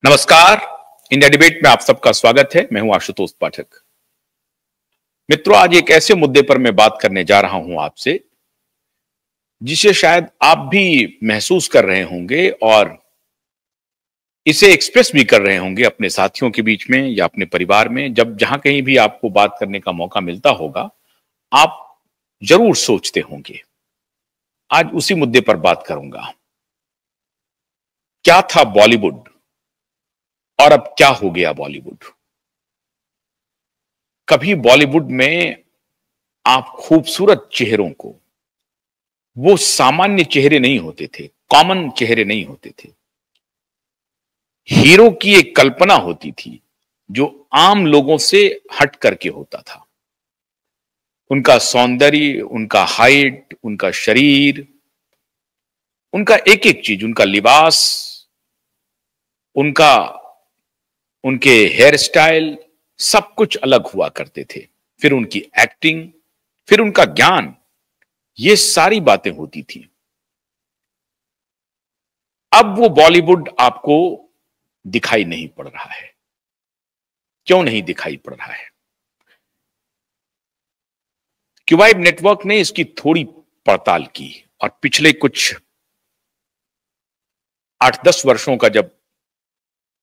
नमस्कार। India debate में आप सबका स्वागत है। मैं हूं आशुतोष पाठक। मित्रों, आज एक ऐसे मुद्दे पर मैं बात करने जा रहा हूं आपसे, जिसे शायद आप भी महसूस कर रहे होंगे और इसे एक्सप्रेस भी कर रहे होंगे अपने साथियों के बीच में या अपने परिवार में। जब जहां कहीं भी आपको बात करने का मौका मिलता होगा, आप जरूर सोचते होंगे। आज उसी मुद्दे पर बात करूंगा। क्या था बॉलीवुड और अब क्या हो गया बॉलीवुड? कभी बॉलीवुड में आप खूबसूरत चेहरों को, वो सामान्य चेहरे नहीं होते थे, कॉमन चेहरे नहीं होते थे, हीरो की एक कल्पना होती थी जो आम लोगों से हट करके होता था। उनका सौंदर्य, उनका हाइट, उनका शरीर, उनका एक एक चीज, उनका लिबास, उनके हेयर स्टाइल, सब कुछ अलग हुआ करते थे। फिर उनकी एक्टिंग, फिर उनका ज्ञान, ये सारी बातें होती थी। अब वो बॉलीवुड आपको दिखाई नहीं पड़ रहा है। क्यों नहीं दिखाई पड़ रहा है? क्यूबाइड नेटवर्क ने इसकी थोड़ी पड़ताल की और पिछले कुछ 8-10 वर्षों का जब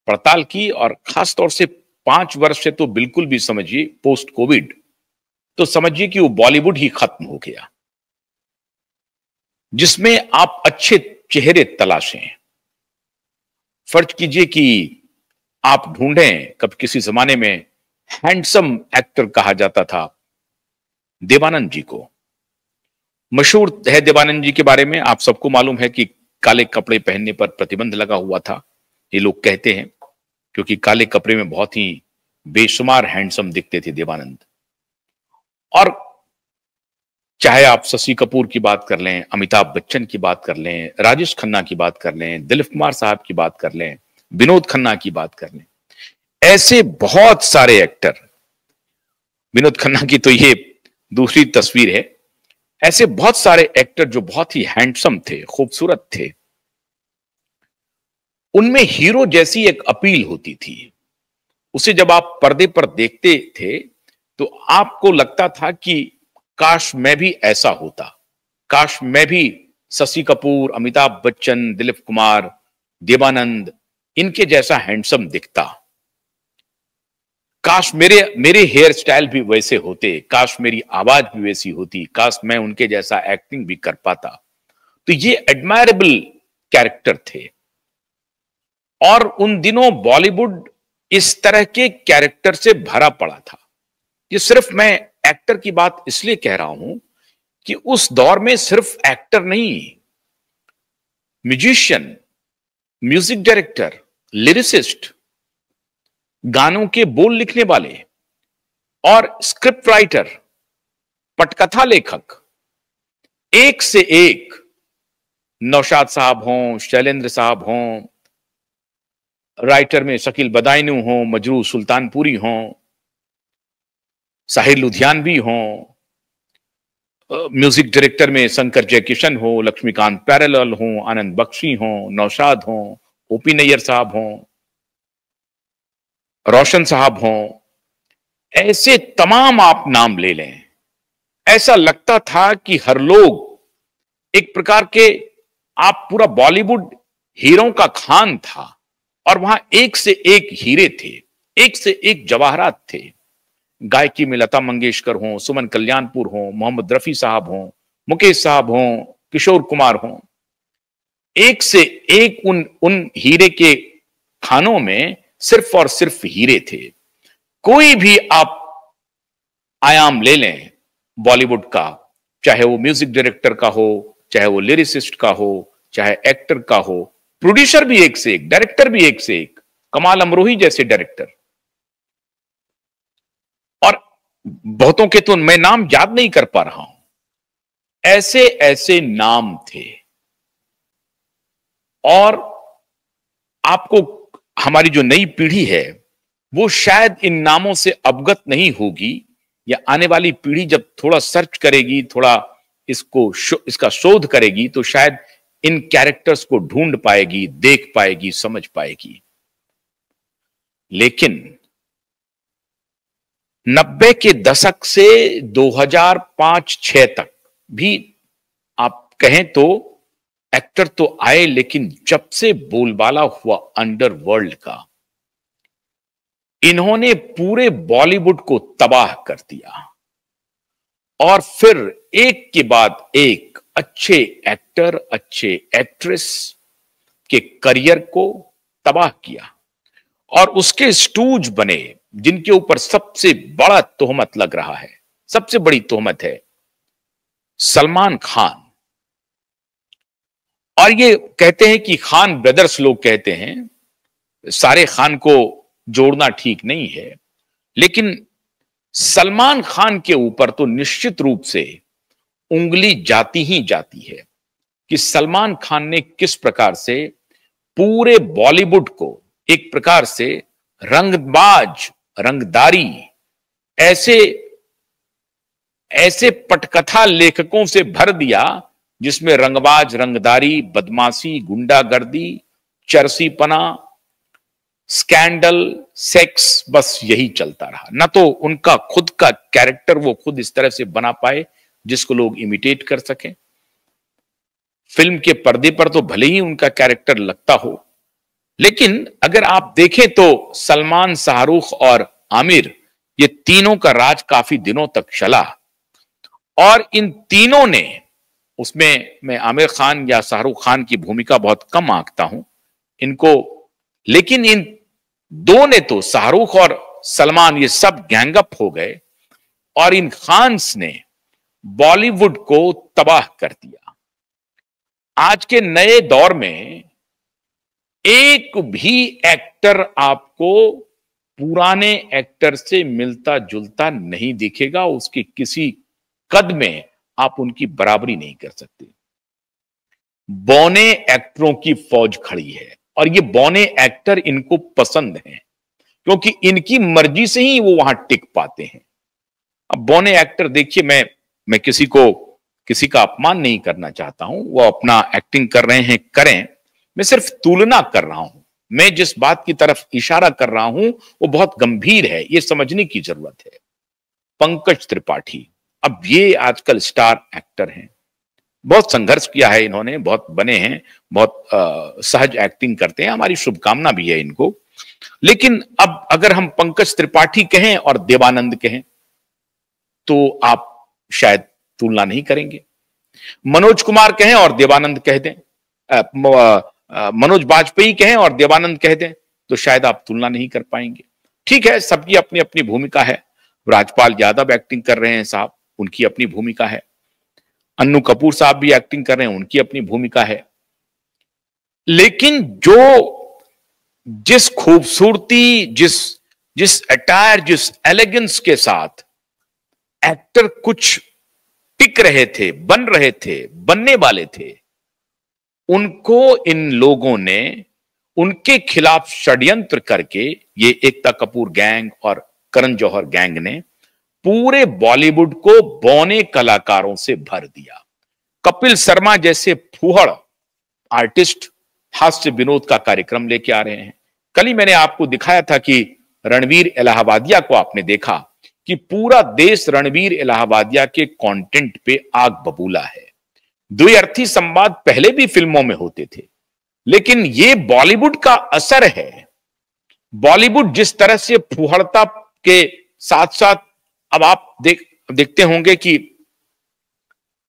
पड़ताल की, और खासतौर से 5 वर्ष से तो बिल्कुल भी समझिए, पोस्ट कोविड, तो समझिए कि वो बॉलीवुड ही खत्म हो गया, जिसमें आप अच्छे चेहरे तलाशें। फर्ज कीजिए कि आप ढूंढें, कब किसी जमाने में हैंडसम एक्टर कहा जाता था देवानंद जी को। मशहूर है देवानंद जी के बारे में, आप सबको मालूम है कि काले कपड़े पहनने पर प्रतिबंध लगा हुआ था, ये लोग कहते हैं, क्योंकि काले कपड़े में बहुत ही बेशुमार हैंडसम दिखते थे देवानंद। और चाहे आप शशि कपूर की बात कर लें, अमिताभ बच्चन की बात कर लें, राजेश खन्ना की बात कर लें, दिलीप कुमार साहब की बात कर लें, विनोद खन्ना की बात कर लें, ऐसे बहुत सारे एक्टर, विनोद खन्ना की तो ये दूसरी तस्वीर है, ऐसे बहुत सारे एक्टर जो बहुत ही हैंडसम थे, खूबसूरत थे, उनमें हीरो जैसी एक अपील होती थी। उसे जब आप पर्दे पर देखते थे तो आपको लगता था कि काश मैं भी ऐसा होता, काश मैं भी शशि कपूर, अमिताभ बच्चन, दिलीप कुमार, देवानंद, इनके जैसा हैंडसम दिखता। काश मेरे हेयर स्टाइल भी वैसे होते, काश मेरी आवाज भी वैसी होती, काश मैं उनके जैसा एक्टिंग भी कर पाता। तो ये एडमायरेबल कैरेक्टर थे। और उन दिनों बॉलीवुड इस तरह के कैरेक्टर से भरा पड़ा था। ये सिर्फ मैं एक्टर की बात इसलिए कह रहा हूं कि उस दौर में सिर्फ एक्टर नहीं, म्यूजिशियन, म्यूजिक डायरेक्टर, लिरिसिस्ट, गानों के बोल लिखने वाले और स्क्रिप्ट राइटर, पटकथा लेखक, एक से एक, नौशाद साहब हों, शैलेंद्र साहब हों, राइटर में शकील बदायूं हों, मजरू सुल्तानपुरी हों, साहिर लुधियानवी हों, म्यूजिक डायरेक्टर में शंकर जयकिशन हो, लक्ष्मीकांत प्यारेलाल हों, आनंद बख्शी हों, नौशाद हों, ओपी नैयर साहब हों, रोशन साहब हों, ऐसे तमाम आप नाम ले लें। ऐसा लगता था कि हर लोग एक प्रकार के, आप पूरा बॉलीवुड हीरो का खान था और वहां एक से एक हीरे थे, एक से एक जवाहरात थे। गायकी में लता मंगेशकर हों, सुमन कल्याणपुर हों, मोहम्मद रफी साहब हों, मुकेश साहब हों, किशोर कुमार हों, एक से एक उन हीरे के खानों में सिर्फ और सिर्फ हीरे थे। कोई भी आप आयाम ले लें बॉलीवुड का, चाहे वो म्यूजिक डायरेक्टर का हो, चाहे वो लिरिसिस्ट का हो, चाहे एक्टर का हो, प्रोड्यूसर भी एक से एक, डायरेक्टर भी एक से एक, कमाल अमरोही जैसे डायरेक्टर, और बहुतों के तो मैं नाम याद नहीं कर पा रहा हूं, ऐसे ऐसे नाम थे। और आपको, हमारी जो नई पीढ़ी है वो शायद इन नामों से अवगत नहीं होगी, या आने वाली पीढ़ी जब थोड़ा सर्च करेगी, थोड़ा इसका शोध करेगी, तो शायद इन कैरेक्टर्स को ढूंढ पाएगी, देख पाएगी, समझ पाएगी। लेकिन 90 के दशक से 2005-6 तक भी आप कहें तो एक्टर तो आए, लेकिन जब से बोलबाला हुआ अंडरवर्ल्ड का, इन्होंने पूरे बॉलीवुड को तबाह कर दिया और फिर एक के बाद एक अच्छे एक्टर, अच्छे एक्ट्रेस के करियर को तबाह किया और उसके स्टूज बने जिनके ऊपर सबसे बड़ा तोहमत लग रहा है, सबसे बड़ी तोहमत है सलमान खान। और ये कहते हैं कि खान ब्रदर्स, लोग कहते हैं, सारे खान को जोड़ना ठीक नहीं है, लेकिन सलमान खान के ऊपर तो निश्चित रूप से उंगली जाती ही जाती है कि सलमान खान ने किस प्रकार से पूरे बॉलीवुड को एक प्रकार से रंगबाज, रंगदारी, ऐसे ऐसे पटकथा लेखकों से भर दिया जिसमें रंगबाज, रंगदारी, बदमाशी, गुंडागर्दी, चरसीपना, स्कैंडल, सेक्स, बस यही चलता रहा। ना तो उनका खुद का कैरेक्टर वो खुद इस तरह से बना पाए जिसको लोग इमिटेट कर सकें। फिल्म के पर्दे पर तो भले ही उनका कैरेक्टर लगता हो, लेकिन अगर आप देखें तो सलमान, शाहरुख और आमिर, ये तीनों का राज काफी दिनों तक चला और इन तीनों ने, उसमें मैं आमिर खान या शाहरुख खान की भूमिका बहुत कम आंकता हूं इनको, लेकिन इन दो ने तो, शाहरुख और सलमान, ये सब गैंगअप हो गए और इन खान्स ने बॉलीवुड को तबाह कर दिया। आज के नए दौर में एक भी एक्टर आपको पुराने एक्टर से मिलता जुलता नहीं दिखेगा, उसके किसी कद में आप उनकी बराबरी नहीं कर सकते। बौने एक्टरों की फौज खड़ी है और ये बौने एक्टर इनको पसंद हैं क्योंकि इनकी मर्जी से ही वो वहां टिक पाते हैं। अब बौने एक्टर देखिए, मैं किसी का अपमान नहीं करना चाहता हूं, वो अपना एक्टिंग कर रहे हैं, करें, मैं सिर्फ तुलना कर रहा हूं। मैं जिस बात की तरफ इशारा कर रहा हूं वो बहुत गंभीर है, ये समझने की जरूरत है। पंकज त्रिपाठी, अब ये आजकल स्टार एक्टर हैं, बहुत संघर्ष किया है इन्होंने, बहुत बने हैं, बहुत सहज एक्टिंग करते हैं, हमारी शुभकामना भी है इनको। लेकिन अब अगर हम पंकज त्रिपाठी कहें और देवानंद कहें तो आप शायद तुलना नहीं करेंगे। मनोज कुमार कहें और देवानंद कह दें, मनोज बाजपेयी कहें और देवानंद कह दें तो शायद आप तुलना नहीं कर पाएंगे। ठीक है, सबकी अपनी अपनी भूमिका है। राजपाल यादव एक्टिंग कर रहे हैं साहब, उनकी अपनी भूमिका है। अन्नू कपूर साहब भी एक्टिंग कर रहे हैं, उनकी अपनी भूमिका है। लेकिन जिस खूबसूरती, जिस अटायर, जिस एलिगेंस के साथ एक्टर कुछ टिक रहे थे, बन रहे थे, बनने वाले थे, उनको इन लोगों ने उनके खिलाफ षड्यंत्र करके, ये एकता कपूर गैंग और करण जौहर गैंग ने पूरे बॉलीवुड को बौने कलाकारों से भर दिया। कपिल शर्मा जैसे फूहड़ आर्टिस्ट हास्य विनोद का कार्यक्रम लेके आ रहे हैं। कल ही मैंने आपको दिखाया था कि रणवीर इलाहाबादिया को आपने देखा कि पूरा देश रणवीर इलाहाबादिया के कंटेंट पे आग बबूला है। द्व्यर्थी संवाद पहले भी फिल्मों में होते थे, लेकिन ये बॉलीवुड का असर है। बॉलीवुड जिस तरह से फुहड़ता के साथ साथ, अब आप देखते होंगे कि